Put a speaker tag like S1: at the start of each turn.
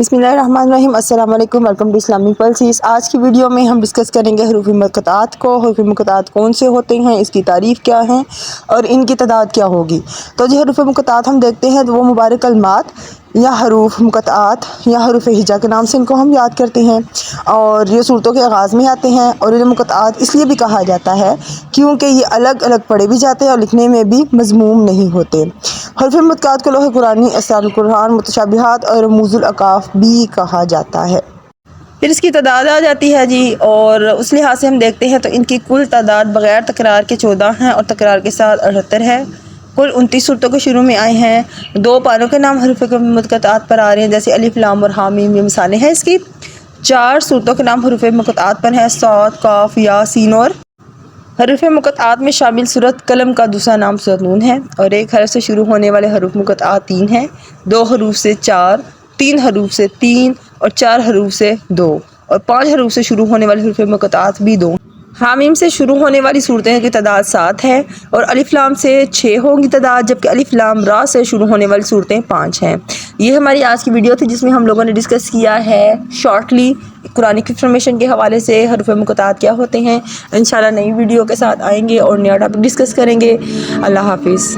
S1: बिस्मिल्लाहिर्रहमानिर्रहीम। अस्सलाम वालेकुम, वेलकम टू इस्लामिक पल्सेस। आज की वीडियो में हम डिस्कस करेंगे हरूफ मुक़त्तात को। हरूफ मुक़त्तात कौन से होते हैं, इसकी तारीफ़ क्या है और इनकी तादाद क्या होगी। तो जो हरूफ मुक़त्तात हम देखते हैं तो वो मुबारक कलमात या हरूफ मुक़त्तात या हरूफ हिजा के नाम से इनको हम याद करते हैं और ये सूरतों के आगाज़ में आते हैं। और इन्हें मुक़त्तात इसलिए भी कहा जाता है क्योंकि ये अलग अलग पढ़े भी जाते हैं और लिखने में भी मज़मूम नहीं होते। हरूफ मुक़त्तात को लोहे कुरानी, असारुल कुरान, मुतशाबिहात और रमूजुल अकाफ भी कहा जाता है। फिर इसकी तादाद आ जाती है जी, और उस लिहाज से हम देखते हैं तो इनकी कुल तादाद बग़ैर तकरार के 14 हैं और तकरार के साथ 78 है। कुल 29 सूरतों के शुरू में आए हैं। 2 पारों के नाम हरूफ मुक़त्तात पर आ रहे हैं, जैसे अलिफ लाम और हा मीम, ये मिसालें हैं इसकी। 4 सूरतों के नाम हरूफ मुक़त्तात पर हैं, साद, काफ, या, सीन। और हरूफ मुक़त्तात में शामिल सूरत कलम का दूसरा नाम सूरत नून है। और एक हरफ से शुरू होने वाले हरूफ मुक़त्तात 3 हैं, 2 हरूफ से 4, 3 हरूफ से 3 और 4 हरूफ से 2, और 5 हरूफ से शुरू होने वाले हरूफ मुक़त्तात भी 2। हामीम से शुरू होने वाली सूरतें की तादाद 7 है और अलिफ लाम से 6 होंगी तादाद, जबकि अलिफ लाम रा से शुरू होने वाली सूरतें 5 हैं। ये हमारी आज की वीडियो थी जिसमें हम लोगों ने डिस्कस किया है शॉर्टली कुरानिक इन्फॉर्मेशन के हवाले से हरूफ मुक़त्तात क्या होते हैं। इंशाल्लाह नई वीडियो के साथ आएंगे और नया टॉपिक डिस्कस करेंगे। अल्लाह हाफिज़।